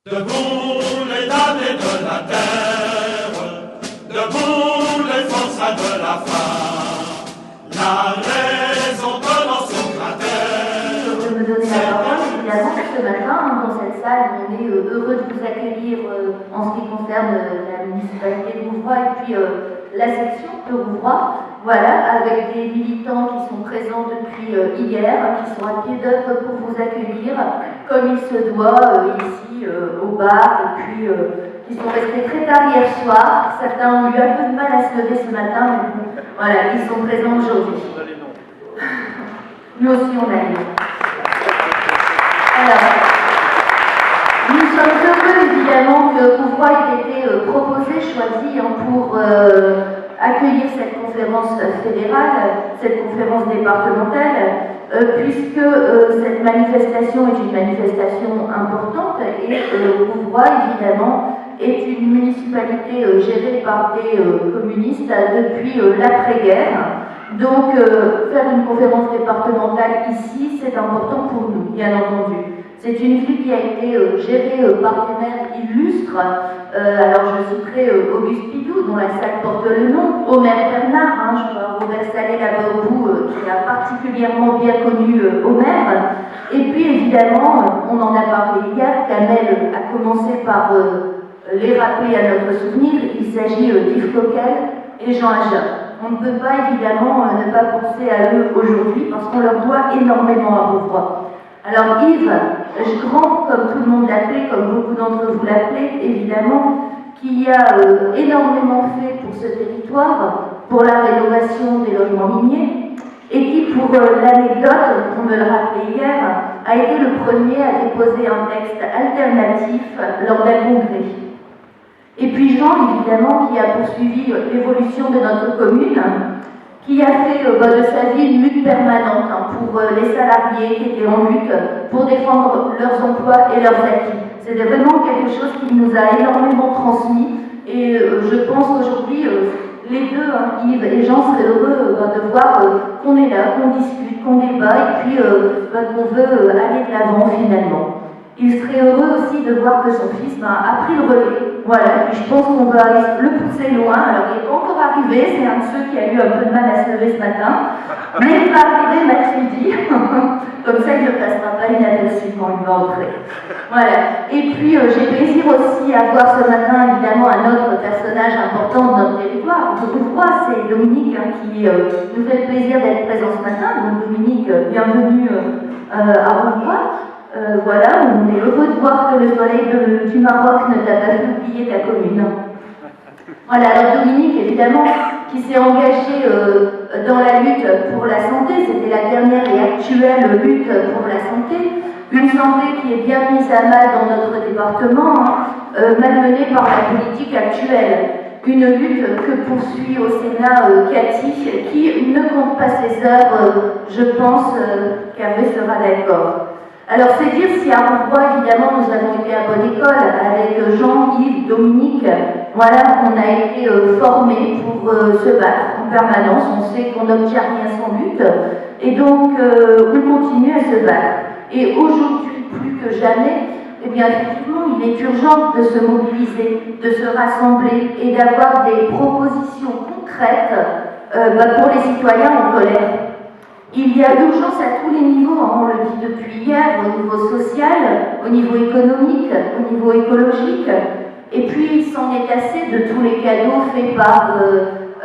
Debout les damnés de la terre, debout les forçats de la faim, la raison commence au cratère. Je me donner la parole, évidemment, ce matin, dans cette salle, on est heureux de vous accueillir en ce qui concerne la municipalité de Rouvroy et puis la section de Rouvroy, voilà, avec des militants qui sont présents depuis hier, qui sont à pied d'œuvre pour vous accueillir, comme il se doit ici au bar, et puis qui sont restés très tard hier soir. Certains ont eu un peu de mal à se lever ce matin, mais bon, voilà, ils sont présents aujourd'hui. Nous aussi, on a les noms. Alors, nous sommes heureux évidemment que Rouvroy ait été proposé, choisi pour accueillir cette conférence fédérale, cette conférence départementale, puisque cette manifestation est une manifestation importante et Rouvroy évidemment est une municipalité gérée par des communistes depuis l'après-guerre. Donc, faire une conférence départementale ici, c'est important pour nous, bien entendu. C'est une ville qui a été gérée par des maires illustres. Alors, je citerai Auguste Pidou, dont la salle porte le nom, Omer Bernard, je vois Robert Salé là-bas au bout, qui a particulièrement bien connu Omer. Et puis, évidemment, on en a parlé hier, Kamel a commencé par les rappeler à notre souvenir. Il s'agit d'Yves Coquel et Jean Agen. On ne peut pas évidemment ne pas penser à eux aujourd'hui parce qu'on leur doit énormément à Rouvroy. Alors Yves, grand comme tout le monde l'appelait, comme beaucoup d'entre vous l'appelez, évidemment, qui a énormément fait pour ce territoire, pour la rénovation des logements miniers, et qui, pour l'anecdote, on me le rappelait hier, a été le premier à déposer un texte alternatif lors d'un congrès. Et puis Jean, évidemment, qui a poursuivi l'évolution de notre commune, qui a fait de sa vie une lutte permanente pour les salariés qui étaient en lutte, pour défendre leurs emplois et leurs acquis. C'était vraiment quelque chose qui nous a énormément transmis. Et je pense qu'aujourd'hui, les deux, Yves et Jean, seraient heureux de voir qu'on est là, qu'on discute, qu'on débat et puis qu'on veut aller de l'avant finalement. Il serait heureux aussi de voir que son fils a pris le relais. Voilà, et puis je pense qu'on va le pousser loin. Alors, il n'est pas encore arrivé, c'est un de ceux qui a eu un peu de mal à se lever ce matin. Mais il va arriver, m'a-t-il dit. Comme ça, il ne passera pas inaperçu quand il va entrer. Voilà. Et puis, j'ai plaisir aussi à voir ce matin, évidemment, un autre personnage important de notre territoire. De Rouvroy, c'est Dominique qui nous fait le plaisir d'être présent ce matin. Donc, Dominique, bienvenue à Rouvroy. Voilà, on est heureux de voir que le soleil du Maroc ne t'a pas fait oublier ta commune. Voilà, alors Dominique, évidemment, qui s'est engagé dans la lutte pour la santé, c'était la dernière et actuelle lutte pour la santé, une santé qui est bien mise à mal dans notre département, malmenée par la politique actuelle. Une lutte que poursuit au Sénat Cathy, qui ne compte pas ses heures, je pense qu'Hervé sera d'accord. Alors c'est dire si à Rouvroy, évidemment, nous avons été à bonne école avec Jean, Yves, Dominique. Voilà, on a été formés pour se battre en permanence. On sait qu'on n'obtient rien sans lutte. Et donc, on continue à se battre. Et aujourd'hui, plus que jamais, eh bien, effectivement, il est urgent de se mobiliser, de se rassembler et d'avoir des propositions concrètes pour les citoyens en colère. Il y a urgence à tous les niveaux, on le dit depuis hier, au niveau social, au niveau économique, au niveau écologique, et puis il s'en est assez de tous les cadeaux faits par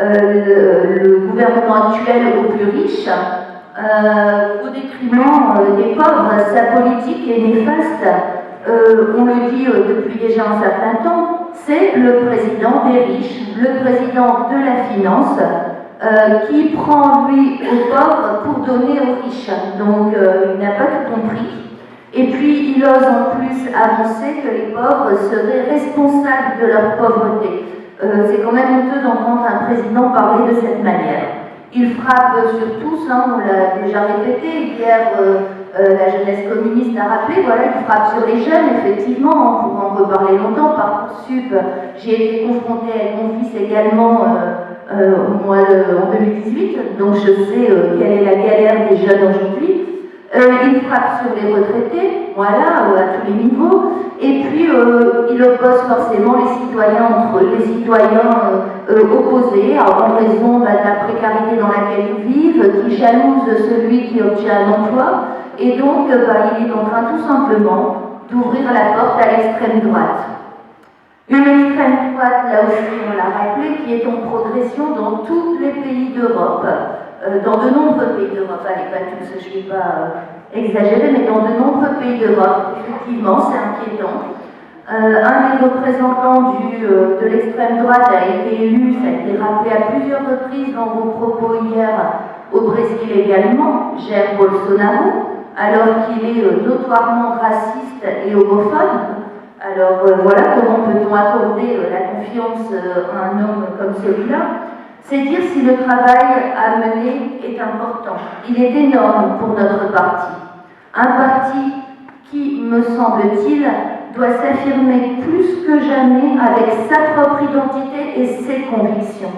le gouvernement actuel aux plus riches, au détriment des pauvres. Sa politique est néfaste, on le dit depuis déjà un certain temps, c'est le président des riches, le président de la finance, qui prend, lui, aux pauvres pour donner aux riches. Donc, il n'a pas tout compris. Et puis, il ose en plus annoncer que les pauvres seraient responsables de leur pauvreté. C'est quand même honteux d'entendre un président parler de cette manière. Il frappe sur tous, on l'a déjà répété. Hier, la jeunesse communiste a rappelé, voilà, il frappe sur les jeunes, effectivement, on pourra en reparler longtemps. Parcoursup, j'ai été confrontée avec mon fils également en 2018, donc je sais quelle est la galère des jeunes aujourd'hui. Il frappe sur les retraités, voilà, à tous les niveaux, et puis il oppose forcément les citoyens entre les citoyens opposés en raison de la précarité dans laquelle ils vivent, qui jalouse celui qui obtient un emploi, et donc il est en train tout simplement d'ouvrir la porte à l'extrême droite. Une extrême droite, là aussi on l'a rappelé, qui est en progression dans tous les pays d'Europe, dans de nombreux pays d'Europe, allez pas tous, je ne vais pas exagérer, mais dans de nombreux pays d'Europe, effectivement, c'est inquiétant. Un des représentants de l'extrême droite a été élu, ça a été rappelé à plusieurs reprises dans vos propos hier, au Brésil également, Jair Bolsonaro, alors qu'il est notoirement raciste et homophobe. Alors voilà, comment peut-on accorder la confiance à un homme comme celui-là? C'est dire si le travail à mener est important. Il est énorme pour notre parti. Un parti qui, me semble-t-il, doit s'affirmer plus que jamais avec sa propre identité et ses convictions.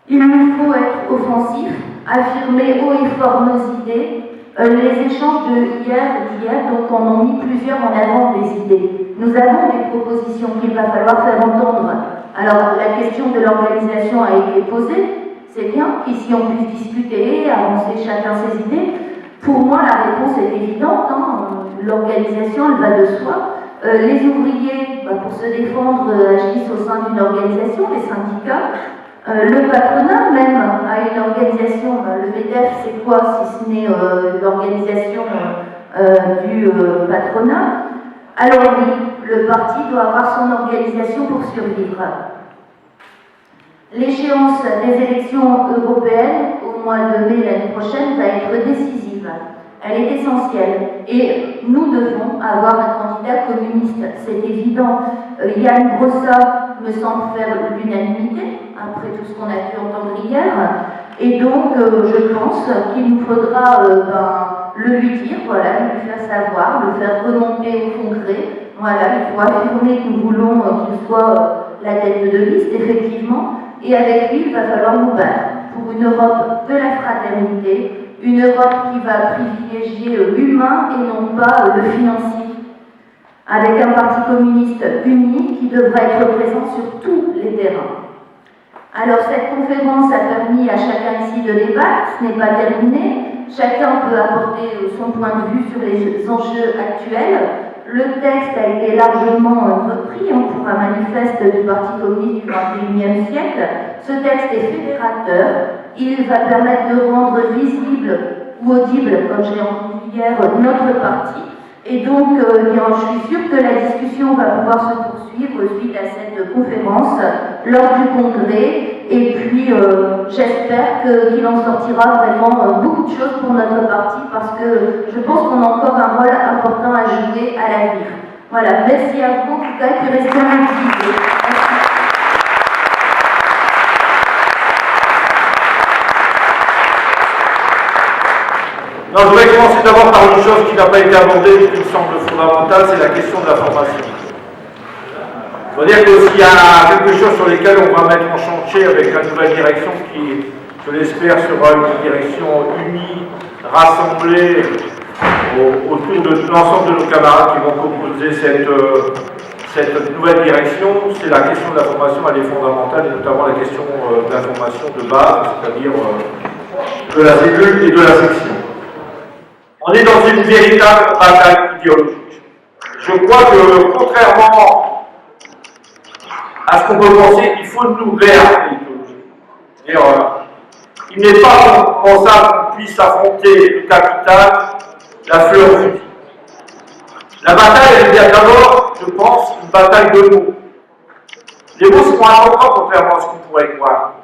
Il nous faut être offensif, affirmer haut et fort nos idées. Les échanges d'hier, donc on en mis plusieurs en avant des idées. Nous avons des propositions qu'il va falloir faire entendre. Alors la question de l'organisation a été posée, c'est bien qu'ici on puisse discuter, avancer chacun ses idées. Pour moi la réponse est évidente, l'organisation elle va de soi. Les ouvriers, pour se défendre, agissent au sein d'une organisation, les syndicats. Le patronat même a une organisation, le MEDEF c'est quoi si ce n'est l'organisation du patronat? Alors oui, le parti doit avoir son organisation pour survivre. L'échéance des élections européennes au mois de mai l'année prochaine va être décisive. Elle est essentielle et nous devons avoir un candidat communiste, c'est évident. Yann Brossa me semble faire l'unanimité, après tout ce qu'on a pu entendre hier, et donc je pense qu'il nous faudra le lui dire, voilà, lui faire savoir, le faire remonter au Congrès. Voilà, il faut affirmer que nous voulons qu'il soit la tête de liste, effectivement, et avec lui, il va falloir nous battre pour une Europe de la fraternité, une Europe qui va privilégier l'humain et non pas le financier, avec un parti communiste uni qui devra être présent sur tous les terrains. Alors cette conférence a permis à chacun ici de débattre, ce n'est pas terminé, chacun peut apporter son point de vue sur les enjeux actuels. Le texte a été largement repris pour un manifeste du Parti communiste du XXIe siècle. Ce texte est fédérateur, il va permettre de rendre visible ou audible, comme j'ai entendu hier, notre parti. Et donc, je suis sûre que la discussion va pouvoir se poursuivre suite à cette conférence lors du congrès. Et puis, j'espère qu'il en sortira vraiment beaucoup de choses pour notre parti parce que je pense qu'on a encore un rôle important à jouer à l'avenir. Voilà, merci à vous en tout cas, et puis restez mobilisés. Non, je voudrais commencer d'abord par une chose qui n'a pas été abordée mais qui me semble fondamentale, c'est la question de la formation. Je veux dire que s'il y a quelque chose sur lequel on va mettre en chantier avec la nouvelle direction qui, je l'espère, sera une direction unie, rassemblée autour de l'ensemble de nos camarades qui vont composer cette nouvelle direction, c'est la question de la formation, elle est fondamentale, et notamment la question de la formation de base, c'est-à-dire de la cellule et de la section. On est dans une véritable bataille idéologique. Je crois que, contrairement à ce qu'on peut penser, il faut nous réarmer l'idéologie. Il n'est pas pensable qu'on puisse affronter le capital, la fleur au fusil. La bataille, elle est bien d'abord, je pense, une bataille de mots. Les mots sont importants, contrairement à ce qu'on pourrait croire.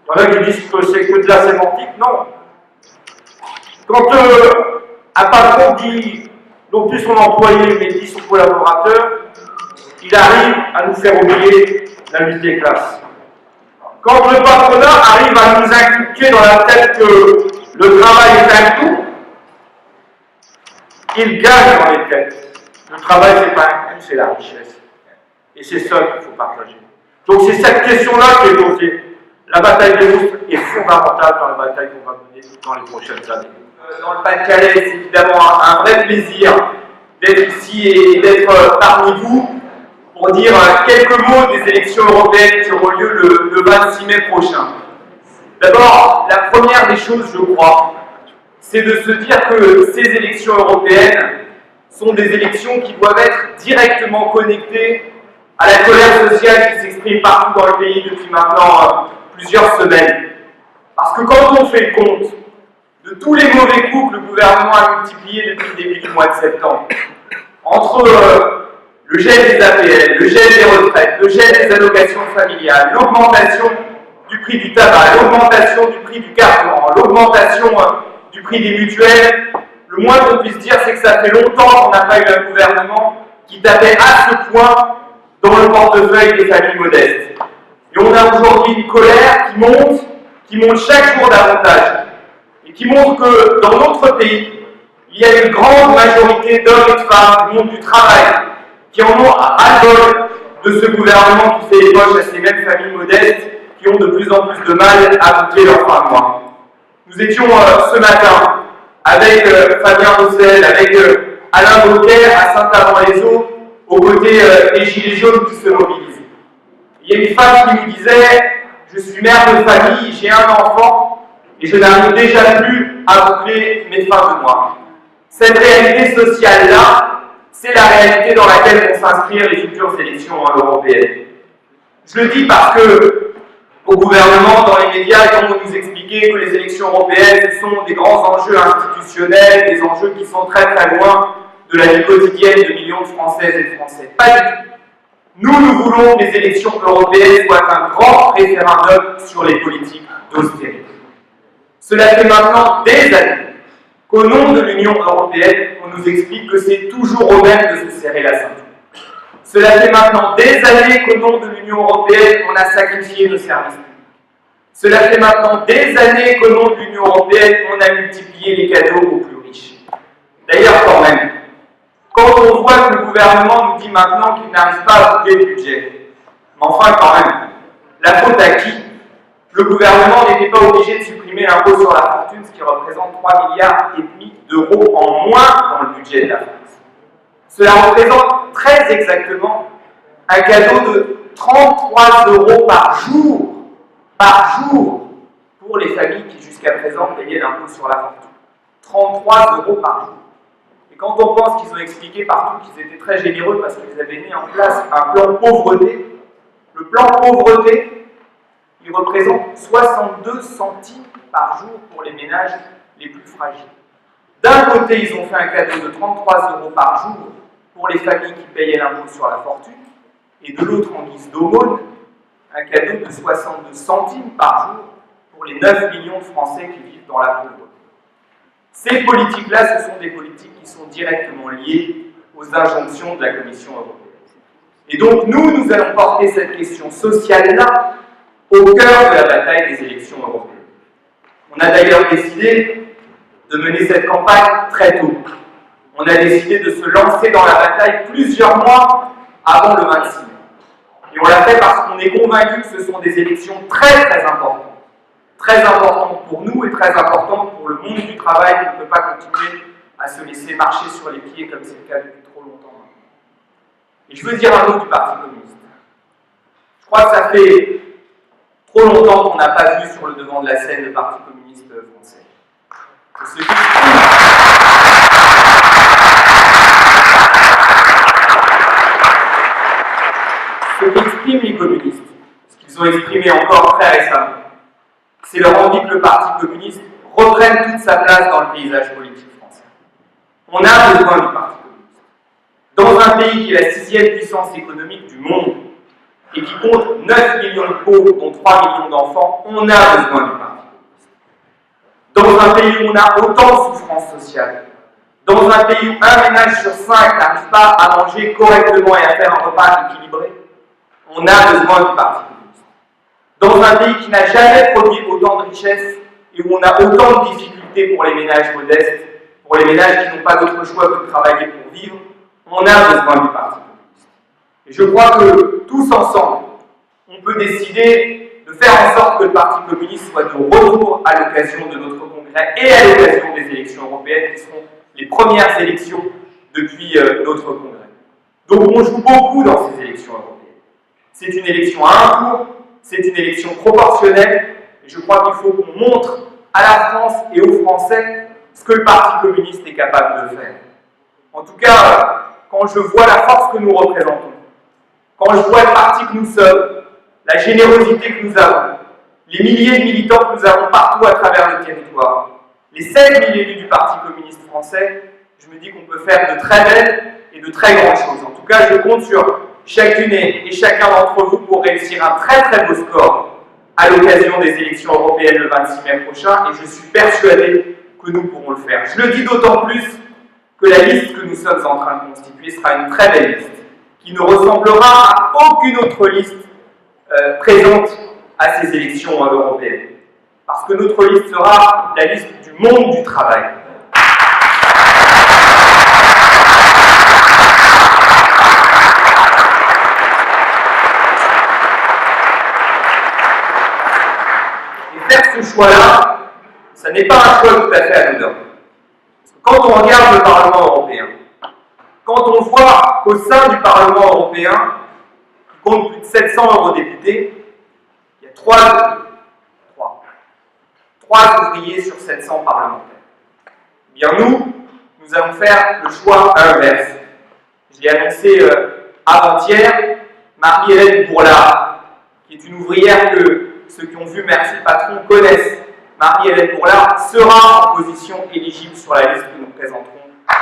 Il y en a qui disent que c'est que de la sémantique. Non. Quand un patron dit non plus son employé, mais dit son collaborateur, il arrive à nous faire oublier la lutte des classes. Quand le patronat arrive à nous inculquer dans la tête que le travail est un coût, il gagne dans les têtes. Le travail, c'est pas un coût, c'est la richesse. Et c'est ça qu'il faut partager. Donc c'est cette question-là qui est posée. La bataille des monstres est fondamentale dans la bataille qu'on va mener dans les prochaines années. dans le Pas-de-Calais. C'est évidemment un vrai plaisir d'être ici et d'être parmi vous pour dire quelques mots des élections européennes qui auront lieu le 26 mai prochain. D'abord, la première des choses, je crois, c'est de se dire que ces élections européennes sont des élections qui doivent être directement connectées à la colère sociale qui s'exprime partout dans le pays depuis maintenant plusieurs semaines. Parce que quand on fait le compte de tous les mauvais coups que le gouvernement a multipliés depuis le début du mois de septembre, entre le gel des APL, le gel des retraites, le gel des allocations familiales, l'augmentation du prix du tabac, l'augmentation du prix du carburant, l'augmentation du prix des mutuelles, le moins qu'on puisse dire, c'est que ça fait longtemps qu'on n'a pas eu un gouvernement qui tapait à ce point dans le portefeuille des familles modestes. Et on a aujourd'hui une colère qui monte chaque jour davantage, et qui montre que dans notre pays, il y a une grande majorité d'hommes et de femmes du monde du travail qui en ont ras-le-bol de ce gouvernement qui fait les poches à ces mêmes familles modestes qui ont de plus en plus de mal à boucler leur fin de mois. Nous étions ce matin avec Fabien Roussel, avec Alain Bocquet à Saint-Amand-les-Eaux, aux côtés des Gilets jaunes qui se mobilisent. Il y a une femme qui nous disait « Je suis mère de famille, j'ai un enfant et je n'arrive déjà plus à boucler mes fins de mois. » Cette réalité sociale-là, c'est la réalité dans laquelle vont s'inscrire les futures élections européennes. Je le dis parce que, au gouvernement, dans les médias, ils vont nous expliquer que les élections européennes, ce sont des grands enjeux institutionnels, des enjeux qui sont très très loin de la vie quotidienne de millions de Françaises et de Français. Pas du tout. Nous voulons que les élections européennes soient un grand référendum sur les politiques d'austérité. Cela fait maintenant des années qu'au nom de l'Union européenne, on nous explique que c'est toujours aux mêmes de se serrer la ceinture. Cela fait maintenant des années qu'au nom de l'Union européenne, on a sacrifié nos services publics. Cela fait maintenant des années qu'au nom de l'Union européenne, on a multiplié les cadeaux aux plus riches. D'ailleurs, quand même, quand on voit que le gouvernement nous dit maintenant qu'il n'arrive pas à boucler le budget, mais enfin quand même, la faute à qui? Le gouvernement n'était pas obligé de supprimer l'impôt sur la fortune, ce qui représente 3,5 milliards d'euros en moins dans le budget de la France. Cela représente très exactement un cadeau de 33 € par jour, pour les familles qui jusqu'à présent payaient l'impôt sur la fortune. 33 € par jour. Et quand on pense qu'ils ont expliqué partout qu'ils étaient très généreux parce qu'ils avaient mis en place un plan pauvreté, le plan pauvreté, il représente 62 centimes par jour pour les ménages les plus fragiles. D'un côté, ils ont fait un cadeau de 33 € par jour pour les familles qui payaient l'impôt sur la fortune, et de l'autre, en guise d'aumône, un cadeau de 62 centimes par jour pour les 9 millions de Français qui vivent dans la pauvreté. Ces politiques-là, ce sont des politiques qui sont directement liées aux injonctions de la Commission européenne. Et donc, nous allons porter cette question sociale-là au cœur de la bataille des élections européennes. On a d'ailleurs décidé de mener cette campagne très tôt. On a décidé de se lancer dans la bataille plusieurs mois avant le 26 mai. Et on l'a fait parce qu'on est convaincu que ce sont des élections très très importantes. Très importantes pour nous et très importantes pour le monde du travail qui ne peut pas continuer à se laisser marcher sur les pieds comme c'est le cas depuis trop longtemps maintenant. Et je veux dire un mot du Parti communiste. Je crois que ça fait trop longtemps qu'on n'a pas vu sur le devant de la scène le Parti communiste français. Ce qu'expriment les communistes, ce qu'ils ont exprimé encore très récemment, c'est leur envie que le Parti communiste reprenne toute sa place dans le paysage politique français. On a besoin du Parti communiste. Dans un pays qui est la 6e puissance économique du monde et qui compte 9 millions de pauvres, dont 3 millions d'enfants, on a besoin du Parti communiste. Dans un pays où on a autant de souffrance sociale, dans un pays où un ménage sur 5 n'arrive pas à manger correctement et à faire un repas équilibré, on a besoin du Parti communiste. Dans un pays qui n'a jamais produit autant de richesses et où on a autant de difficultés pour les ménages modestes, pour les ménages qui n'ont pas d'autre choix que de travailler pour vivre, on a besoin du Parti communiste. Et je crois que tous ensemble, on peut décider de faire en sorte que le Parti communiste soit de retour à l'occasion de notre congrès congrès et à l'occasion des élections européennes qui seront les premières élections depuis notre congrès. Donc on joue beaucoup dans ces élections européennes. C'est une élection à un tour, c'est une élection proportionnelle, et je crois qu'il faut qu'on montre à la France et aux Français ce que le Parti communiste est capable de faire. En tout cas, quand je vois la force que nous représentons, quand je vois le parti que nous sommes, la générosité que nous avons, les milliers de militants que nous avons partout à travers le territoire, les 16 000 élus du Parti communiste français, je me dis qu'on peut faire de très belles et de très grandes choses. En tout cas, je compte sur chacune et chacun d'entre vous pour réussir un très très beau score à l'occasion des élections européennes le 26 mai prochain, et je suis persuadé que nous pourrons le faire. Je le dis d'autant plus que la liste que nous sommes en train de constituer sera une très belle liste, qui ne ressemblera à aucune autre liste présente à ces élections européennes. Parce que notre liste sera la liste du monde du travail. Et faire ce choix-là, ça n'est pas un choix tout à fait anodin. Quand on regarde le Parlement européen, quand on voit qu'au sein du Parlement européen, qui compte plus de 700 eurodéputés, il y a trois ouvriers sur 700 parlementaires. Eh bien nous allons faire le choix inverse. Je l'ai annoncé avant-hier, Marie-Hélène Bourlard, qui est une ouvrière que ceux qui ont vu Merci Patron connaissent. Marie-Hélène Bourlard sera en position éligible sur la liste que nous présenterons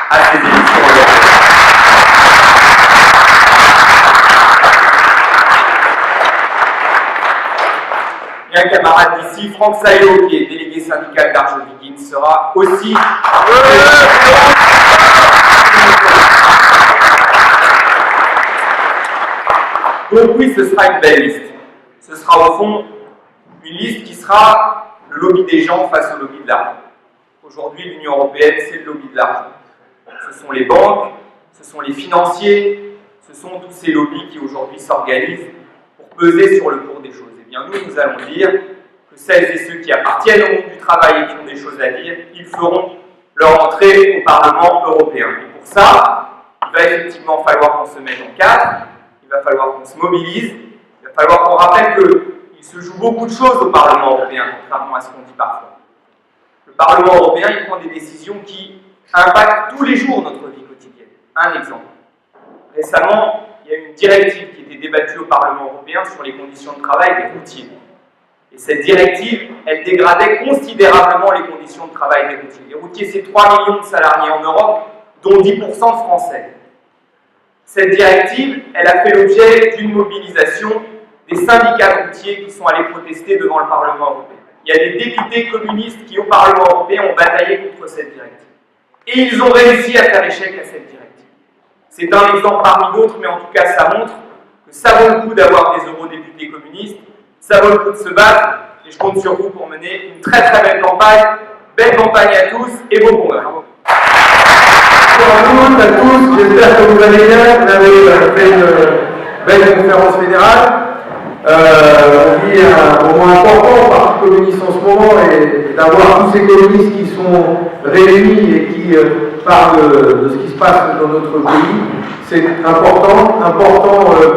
à ces élections européennes. Et un camarade d'ici, Franck Saillot, qui est délégué syndical d'Arjovikin, sera aussi... Donc oui, ce sera une belle liste. Ce sera au fond une liste qui sera le lobby des gens face au lobby de l'argent. Aujourd'hui, l'Union européenne, c'est le lobby de l'argent. Ce sont les banques, ce sont les financiers, ce sont tous ces lobbies qui aujourd'hui s'organisent pour peser sur le cours des choses. Eh bien, nous allons dire que celles et ceux qui appartiennent au monde du travail et qui ont des choses à dire, ils feront leur entrée au Parlement européen. Et pour ça, il va effectivement falloir qu'on se mette en cadre, il va falloir qu'on se mobilise, il va falloir qu'on rappelle qu'il se joue beaucoup de choses au Parlement européen, contrairement à ce qu'on dit parfois. Le Parlement européen, il prend des décisions qui impactent tous les jours notre vie quotidienne. Un exemple. Récemment, il y a eu une directive qui était débattue au Parlement européen sur les conditions de travail des routiers. Et cette directive, elle dégradait considérablement les conditions de travail des routiers. Les routiers, c'est 3 millions de salariés en Europe, dont 10% de Français. Cette directive, elle a fait l'objet d'une mobilisation des syndicats routiers qui sont allés protester devant le Parlement européen. Il y a des députés communistes qui, au Parlement européen, ont bataillé contre cette directive. Et ils ont réussi à faire échec à cette directive. C'est un exemple parmi d'autres, mais en tout cas, ça montre que ça vaut le coup d'avoir des eurodéputés communistes, ça vaut le coup de se battre, et je compte sur vous pour mener une très très belle campagne. Belle campagne à tous, et bon congrès. Bonjour à tous, j'espère que vous allez bien. Vous avez fait une belle conférence fédérale. On vit un moment important au Parti communiste en ce moment, et d'avoir tous ces communistes qui sont réunis et qui parlent de ce qui se passe dans notre pays, c'est important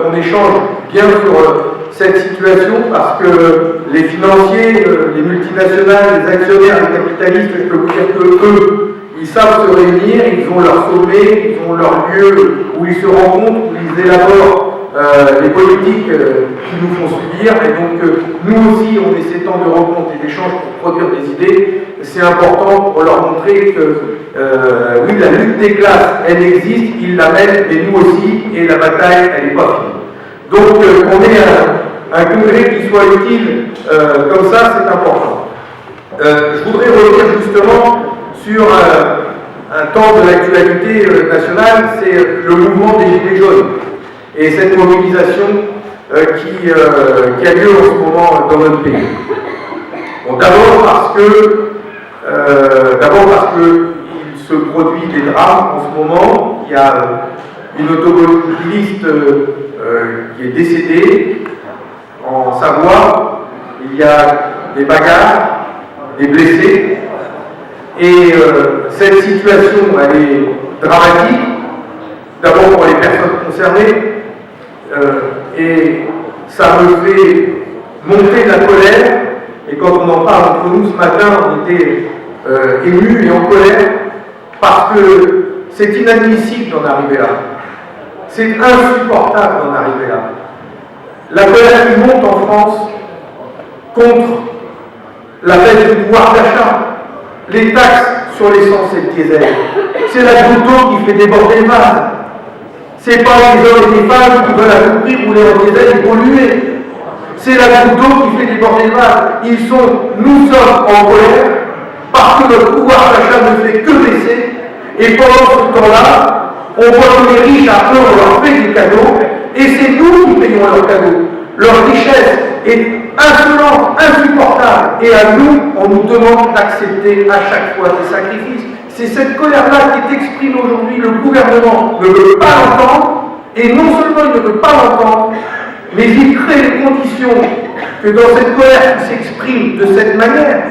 qu'on échange bien sur cette situation, parce que les financiers, les multinationales, les actionnaires, les capitalistes, je peux vous dire que eux, ils savent se réunir, ils ont leur sommet, ils ont leur lieu où ils se rencontrent, où ils élaborent les politiques qui nous font subir. Et donc nous aussi, on essaie tant de rencontres et d'échanges pour produire des idées. C'est important pour leur montrer que oui, la lutte des classes, elle existe, ils la mènent, et nous aussi, et la bataille, elle n'est pas finie. Donc qu'on ait un congrès qui soit utile comme ça, c'est important. Je voudrais revenir justement sur un temps de l'actualité nationale, c'est le mouvement des Gilets jaunes et cette mobilisation qui a lieu en ce moment dans notre pays. Bon, d'abord parce qu'il se produit des drames en ce moment. Il y a une automobiliste qui est décédée en Savoie. Il y a des bagarres, des blessés. Et cette situation, elle est dramatique, d'abord pour les personnes concernées, et ça me fait monter la colère. Et quand on en parle entre nous ce matin, on était émus et en colère, parce que c'est inadmissible d'en arriver là. C'est insupportable d'en arriver là. La colère qui monte en France contre la baisse du pouvoir d'achat, les taxes sur l'essence et le diesel. C'est la goutte d'eau qui fait déborder le vase. C'est pas les hommes et les femmes qui veulent à tout prix rouler en diesel et polluer. C'est la goutte d'eau qui fait déborder le vase. Nous sommes en colère parce que notre pouvoir d'achat ne fait que baisser. Et pendant ce temps-là, on voit que les riches, après, on leur fait des cadeaux, et c'est nous qui payons leurs cadeaux. Leur richesse est insolente, insupportable, et à nous, on nous demande d'accepter à chaque fois des sacrifices. C'est cette colère-là qui est exprimée aujourd'hui. Le gouvernement ne veut pas l'entendre, et non seulement il ne veut pas l'entendre, mais il crée les conditions que dans cette colère qui s'exprime de cette manière,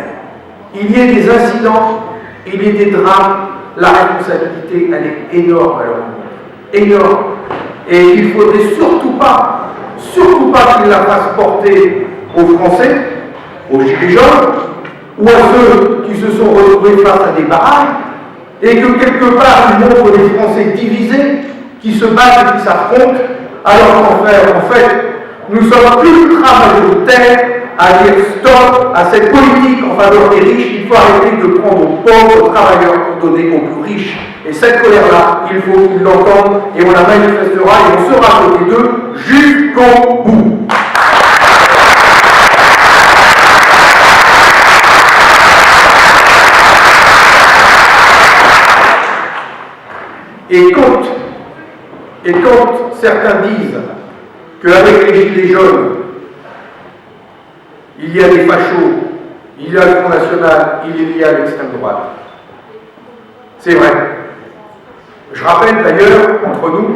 il y ait des incidents, il y ait des drames. La responsabilité, elle est énorme à leur niveau. Énorme. Et il ne faudrait surtout pas qu'ils la fassent porter aux Français, aux Gilets jaunes, ou à ceux qui se sont retrouvés face à des barrages, et que quelque part ils montrent des Français divisés, qui se battent et qui s'affrontent, alors qu'en fait, nous sommes ultra majoritaires à dire stop à cette politique en faveur des riches. Il faut arrêter de prendre aux pauvres, aux travailleurs pour donner aux plus riches. Et cette colère-là, il faut qu'ils l'entendent et on la manifestera et on sera à côté d'eux jusqu'au bout. Et quand certains disent qu'avec les Gilets jaunes, il y a des fachos, il y a le Front National, il y a l'extrême droite. C'est vrai. Je rappelle d'ailleurs, entre nous,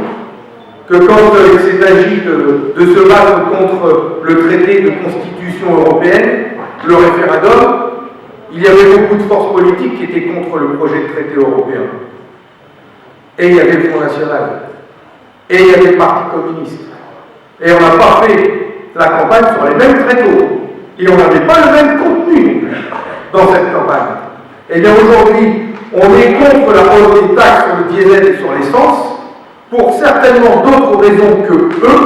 que quand il s'est agi de se battre contre le traité de constitution européenne, le référendum, il y avait beaucoup de forces politiques qui étaient contre le projet de traité européen. Et il y avait le Front National. Et il y avait le Parti communiste. Et on n'a pas fait la campagne sur les mêmes tréteaux. Et on n'avait pas le même contenu dans cette campagne. Et bien aujourd'hui, on est contre la hausse des taxes sur le diesel et sur l'essence, pour certainement d'autres raisons que eux,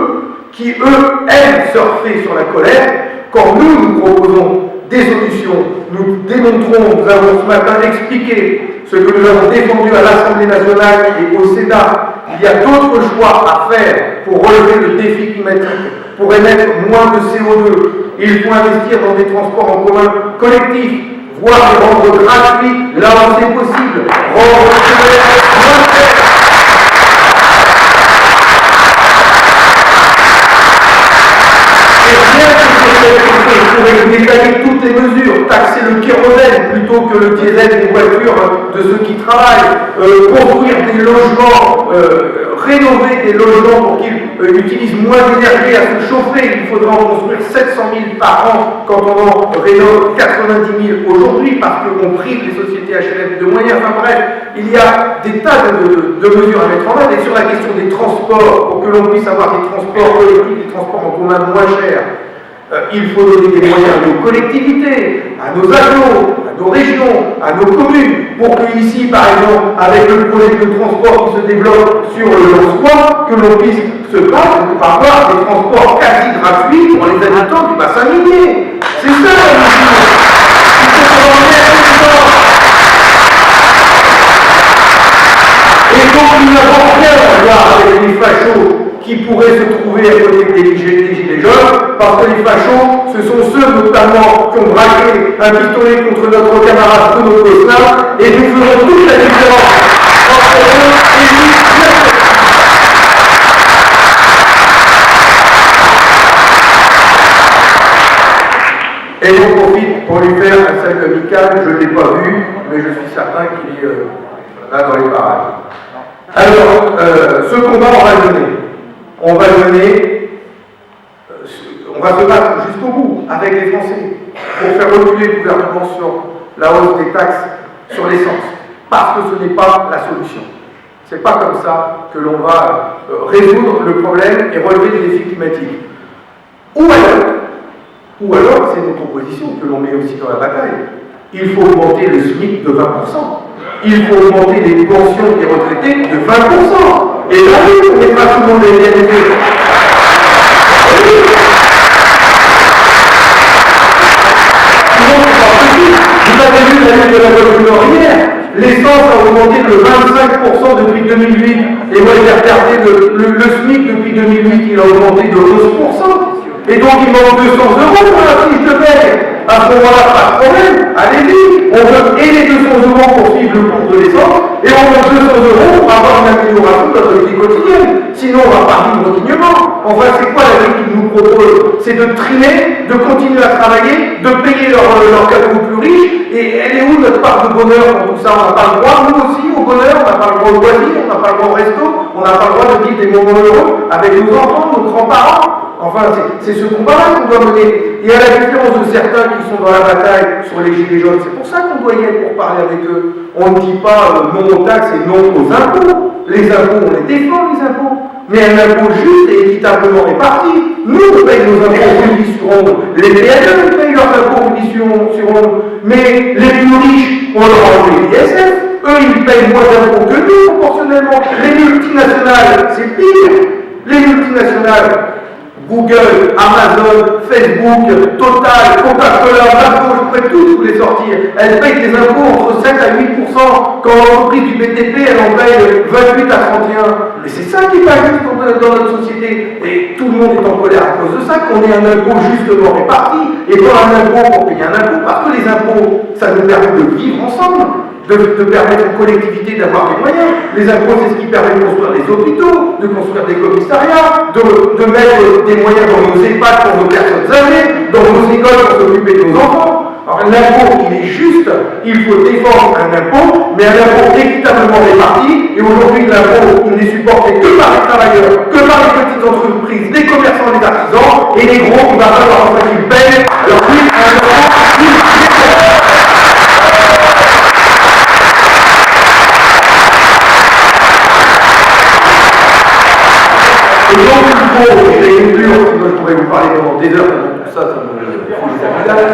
qui eux aiment surfer sur la colère, quand nous proposons des solutions. Nous démontrons, nous avons ce matin expliqué ce que nous avons défendu à l'Assemblée nationale et au Sénat. Il y a d'autres choix à faire pour relever le défi climatique, pour émettre moins de CO2. Il faut investir dans des transports en commun collectifs, voire les rendre gratuits là où c'est possible, rendre le scolaire moins cher. Et bien que pourrait détailler toutes les mesures, taxer le kérosène plutôt que le diesel des voitures de ceux qui travaillent, construire des logements, rénover des logements pour qu'ils utilisent moins d'énergie à se chauffer. Il faudra en construire 700 000 par an quand on en rénove 90 000 aujourd'hui parce qu'on prive les sociétés HLM de moyens. Enfin bref, il y a des tas de mesures à mettre en œuvre. Et sur la question des transports, pour que l'on puisse avoir des transports collectifs, des transports en commun moins chers, il faut donner des moyens à nos collectivités, à nos agglos, à nos régions, à nos communes, pour que ici, par exemple, avec le projet de transport qui se développe sur le Lançois, que l'on puisse se battre pour avoir des transports quasi gratuits pour les habitants du bassin minier. C'est ça la mission. Et donc nous n'avons rien à voir avec les fachos qui pourraient se trouver à côté des Gilets jaunes, parce que les fachos, ce sont ceux notamment qui ont braqué un pistolet contre notre camarade Bruno Gosselin, et nous ferons toute la différence entre eux et nous. Et j'en profite pour lui faire un salut amical, je ne l'ai pas vu, mais je suis certain qu'il est là dans les parages. Alors, ce combat, on va le mener. On va le mener, on va se battre jusqu'au bout avec les Français pour faire reculer le gouvernement sur la hausse des taxes sur l'essence, parce que ce n'est pas la solution. C'est pas comme ça que l'on va résoudre le problème et relever les défis climatiques. Ou alors, c'est nos propositions que l'on met aussi dans la bataille. Il faut augmenter le SMIC de 20%. Il faut augmenter les pensions des retraités de 20%. Et là, on n'est pas tout le monde égalité. Vous avez vu la lutte de la voiture hier. L'essence a augmenté de 25% depuis 2008. Et moi, j'ai regardé le SMIC depuis 2008, il a augmenté de 11%. Et donc, il manque 200 € pour la fiche de paie. À ce moment-là, pas de problème, allez-y. On veut et les 200 € pour suivre le cours de l'essence, et on veut 200 € pour avoir une amélioration de notre vie quotidienne. Sinon, on ne va pas vivre dignement. Enfin, c'est quoi la vie qu'ils nous proposent? C'est de trimer, de continuer à travailler, de payer leurs cadeaux plus riches. Et elle est où notre part de bonheur dans tout ça? On n'a pas le droit, nous aussi, au bonheur, on n'a pas le droit au loisir, on n'a pas le droit au resto, on n'a pas le droit de vivre des moments heureux avec nos enfants, nos grands-parents. Enfin, c'est ce combat-là qu'on doit mener. Et à la différence de certains qui sont dans la bataille sur les gilets jaunes, c'est pour ça qu'on doit y être pour parler avec eux. On ne dit pas non aux taxes et non aux impôts. Les impôts, on les défend, les impôts. Mais un impôt juste et équitablement réparti. Nous, on paye nos impôts rubis sur ongle. Les PME payent leurs impôts rubis sur ongle. Mais les plus riches, on leur enlève l'ISF. Eux, ils payent moins d'impôts que nous, proportionnellement. Les multinationales, c'est pire. Les multinationales, Google, Amazon, Facebook, Total, Coca-Cola, Marco, je pourrais tous vous les sortir. Elles payent des impôts entre 7 à 8%, quand l'entreprise du BTP, elle en paye 28 à 31. Mais c'est ça qui est pas juste dans notre société. Et tout le monde est en colère à cause de ça, qu'on ait un impôt justement réparti, et pas un impôt pour payer un impôt, parce que les impôts, ça nous permet de vivre ensemble. De permettre aux collectivités d'avoir des moyens. Les impôts, c'est ce qui permet de construire des hôpitaux, de construire des commissariats, de mettre des moyens dans nos EHPAD pour nos personnes âgées, dans nos écoles pour s'occuper de nos enfants. Alors l'impôt, il est juste, il faut défendre un impôt, mais un impôt équitablement réparti, et aujourd'hui l'impôt, il n'est supporté que par les travailleurs, que par les petites entreprises, les commerçants, les artisans, et les gros, il va falloir en fait qu'ils payent leur prix à un euro. Et donc, il faut, je vais conclure, sinon je pourrais vous parler pendant des heures, tout ça, ça me fout les amygdales.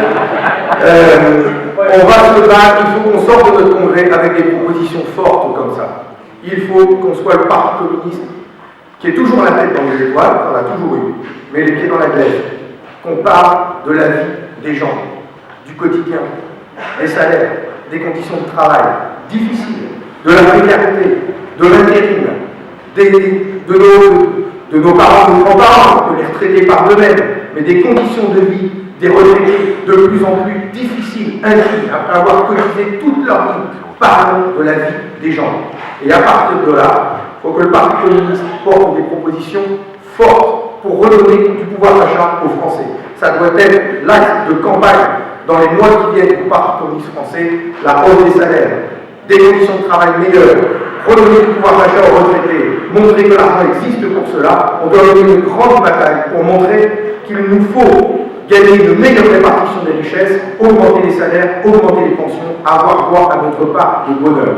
On va se battre, il faut qu'on sorte de notre congrès avec des propositions fortes comme ça. Il faut qu'on soit le parti communiste, qui est toujours la tête dans les étoiles, on l'a toujours eu, mais les pieds dans la glaise. Qu'on parle de la vie des gens, du quotidien, des salaires, des conditions de travail difficiles, de la précarité, de l'intérim, de nos parents, nos grands-parents, de les retraités par eux-mêmes, mais des conditions de vie, des retraités de plus en plus difficiles, indignes, après avoir cotisé toute leur vie. Parlons de la vie des gens. Et à partir de là, il faut que le Parti communiste porte des propositions fortes pour redonner du pouvoir d'achat aux Français. Ça doit être l'acte de campagne dans les mois qui viennent au Parti communiste français, la hausse des salaires, des conditions de travail meilleures, redonner du pouvoir d'achat aux retraités, montrer que l'argent existe pour cela. On doit mener une grande bataille pour montrer qu'il nous faut gagner une meilleure répartition des richesses, augmenter les salaires, augmenter les pensions, avoir droit à notre part de bonheur.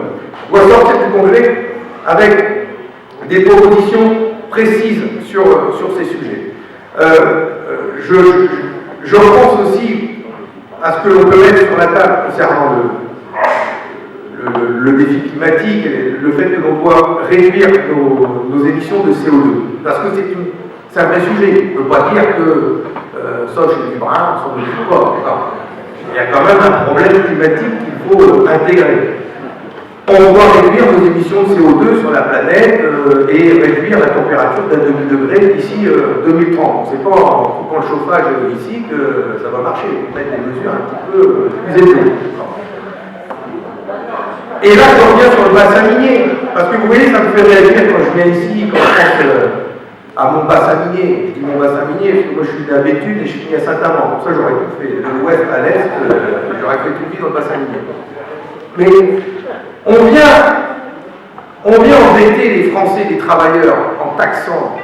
On doit sortir du congrès avec des propositions précises sur ces sujets. Je pense aussi à ce que l'on peut mettre sur la table concernant le défi climatique et le fait que l'on doit réduire nos émissions de CO2. Parce que c'est un vrai sujet. On ne peut pas dire que ça, chez les bruns, on s'en occupe pas. Il y a quand même un problème climatique qu'il faut intégrer. On doit réduire nos émissions de CO2 sur la planète et réduire la température d'un demi-degré d'ici 2030. C'est pas en coupant le chauffage ici que ça va marcher. Il faut mettre des mesures un petit peu plus élevées. Et là, je reviens sur le bassin minier, parce que vous voyez, ça me fait réagir quand je viens ici, quand je pense à mon bassin minier. Je dis mon bassin minier, parce que moi je suis à Béthune et je suis né à Saint-Amand. Pour ça, j'aurais tout fait, de l'ouest à l'est, j'aurais fait toute vie dans le bassin minier. Mais on vient embêter les Français, les travailleurs, en taxant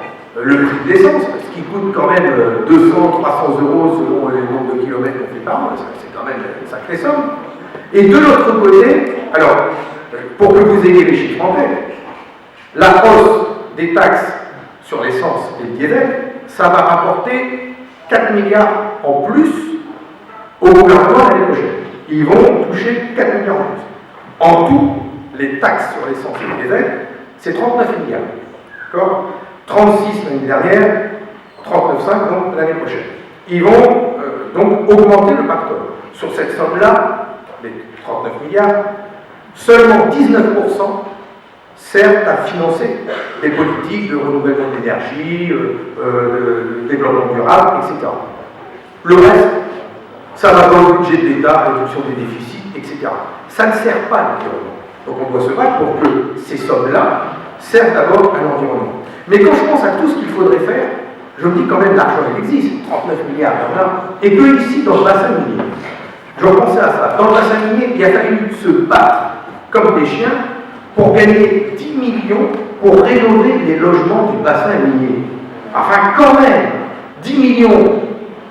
le prix de l'essence, ce qui coûte quand même 200, 300 € selon le nombre de kilomètres qu'on fait par an, c'est quand même une sacrée somme. Et de l'autre côté, Alors, pour que vous ayez les chiffres en tête, la hausse des taxes sur l'essence et le diesel, ça va rapporter 4 milliards en plus au gouvernement l'année prochaine. Ils vont toucher 4 milliards en plus. En tout, les taxes sur l'essence et le diesel, c'est 39 milliards. D'accord ? 36 l'année dernière, 39,5 donc l'année prochaine. Ils vont donc augmenter le pactole. Sur cette somme-là, les 39 milliards, seulement 19% servent à financer des politiques de renouvellement de l'énergie, de développement durable, etc. Le reste, ça va dans le budget de l'État, réduction des déficits, etc. Ça ne sert pas à l'environnement. Donc on doit se battre pour que ces sommes-là servent d'abord à l'environnement. Mais quand je pense à tout ce qu'il faudrait faire, je me dis quand même l'argent il existe, 39 milliards, il y en a, et que ici, dans le bassin minier, je repensais à ça, dans le bassin minier, il a fallu se battre comme des chiens pour gagner 10 millions pour rénover les logements du bassin minier. Enfin, quand même, 10 millions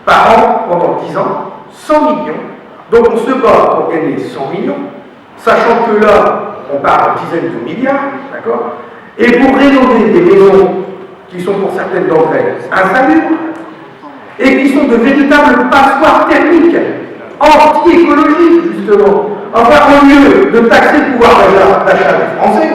par an pendant 10 ans, 100 millions. Donc on se bat pour gagner 100 millions, sachant que là, on parle en dizaines de milliards, d'accord ? Et pour rénover des maisons qui sont pour certaines d'entre elles insalubres, et qui sont de véritables passoires thermiques, anti-écologiques, justement. Enfin, au lieu de taxer le pouvoir d'achat des Français,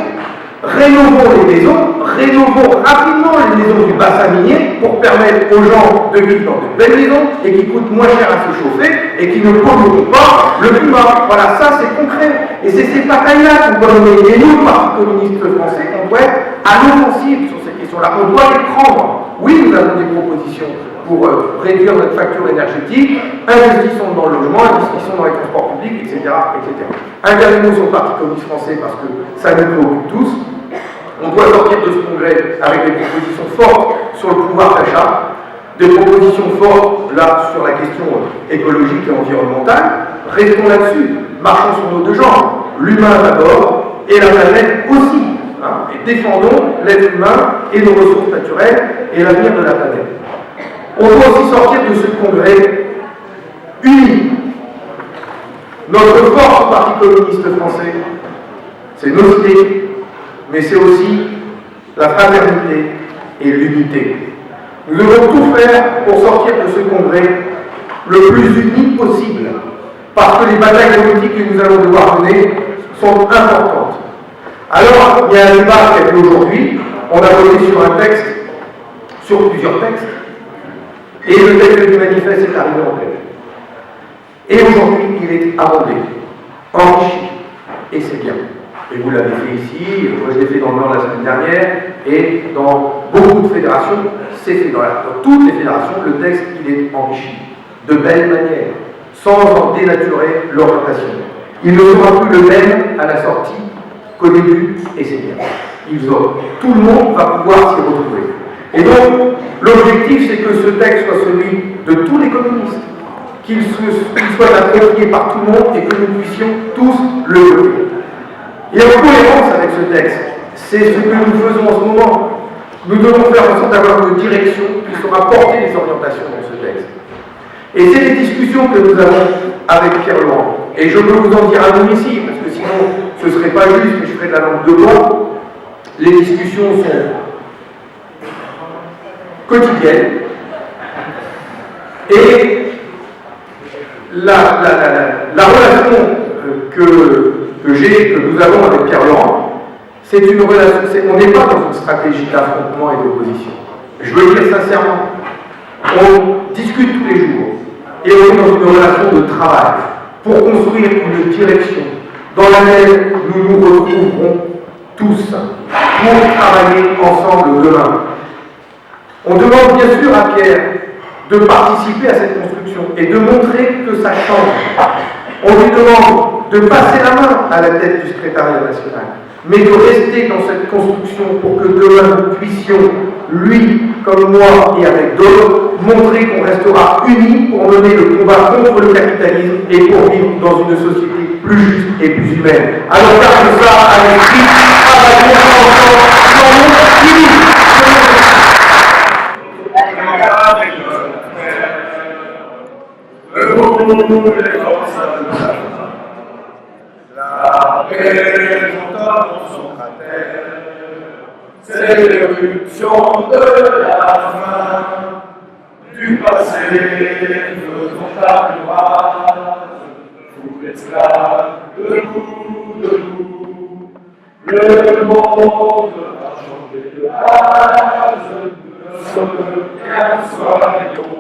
rénovons les maisons, rénovons rapidement les maisons du bassin minier pour permettre aux gens de vivre dans de belles maisons et qui coûtent moins cher à se chauffer et qui ne pollueront pas le climat. Voilà, ça c'est concret. Et c'est ces batailles-là qu'on doit mener. Et nous, le Parti communiste français, on doit être à l'offensive sur ces questions-là. On doit les prendre. Oui, nous avons des propositions pour réduire notre facture énergétique, investissons dans le logement, investissons dans les transports publics, etc. etc. Un dernier mot sur le Parti communiste français, parce que ça nous préoccupe tous. On doit sortir de ce congrès avec des propositions fortes sur le pouvoir d'achat, des propositions fortes là sur la question écologique et environnementale. Restons là-dessus, marchons sur nos deux jambes, l'humain d'abord et la planète aussi. Hein, et défendons l'être humain et nos ressources naturelles et l'avenir de la planète. On doit aussi sortir de ce congrès uni. Notre force au Parti communiste français, c'est nos idées, mais c'est aussi la fraternité et l'unité. Nous devons tout faire pour sortir de ce congrès le plus uni possible, parce que les batailles politiques que nous allons devoir mener sont importantes. Alors, il y a un débat qui a lieu aujourd'hui, on a voté sur un texte, sur plusieurs textes, et le texte du manifeste est arrivé en tête. Et aujourd'hui, il est amendé, enrichi, et c'est bien. Et vous l'avez fait ici, moi je l'ai fait dans le Nord la semaine dernière, et dans beaucoup de fédérations, c'est fait dans toutes les fédérations, le texte il est enrichi, de belle manière, sans en dénaturer l'orientation. Il ne sera plus le même à la sortie qu'au début, et c'est bien. Tout le monde va pouvoir s'y retrouver. Et donc, l'objectif, c'est que ce texte soit celui de tous les communistes, qu'il soit approprié par tout le monde et que nous puissions tous le voter. Et en cohérence avec ce texte, c'est ce que nous faisons en ce moment. Nous devons faire en sorte d'avoir une direction qui saura porter les orientations dans ce texte. Et c'est les discussions que nous avons avec Pierre Laurent. Et je peux vous en dire un mot ici, parce que sinon ce ne serait pas juste, je ferais de la langue de bois. Les discussions sont quotidiennes. Et la relation que nous avons avec Pierre Laurent, c'est une relation, on n'est pas dans une stratégie d'affrontement et d'opposition. Je veux le dire sincèrement, on discute tous les jours et on est dans une relation de travail pour construire une direction dans laquelle nous nous retrouverons tous pour travailler ensemble demain. On demande bien sûr à Pierre de participer à cette construction et de montrer que ça change. On lui demande de passer la main à la tête du secrétariat national, mais de rester dans cette construction pour que demain nous puissions, lui comme moi et avec d'autres, montrer qu'on restera unis pour mener le combat contre le capitalisme et pour vivre dans une société plus juste et plus humaine. Alors gardons ça à l'esprit, travaillons ensemble dans le monde unis. La raisons dans son cratère. C'est l'éruption de la fin du passé, faisons table rase, tous l'esclave debout, le monde a changé de base, nous sommes bien, soyons tous.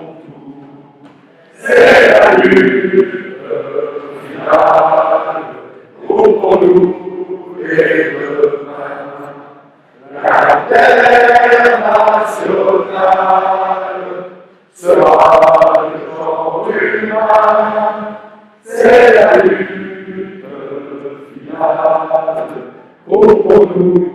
C'est la lutte finale, pour nous et demain. L'international sera le genre humain, c'est la lutte finale pour nous.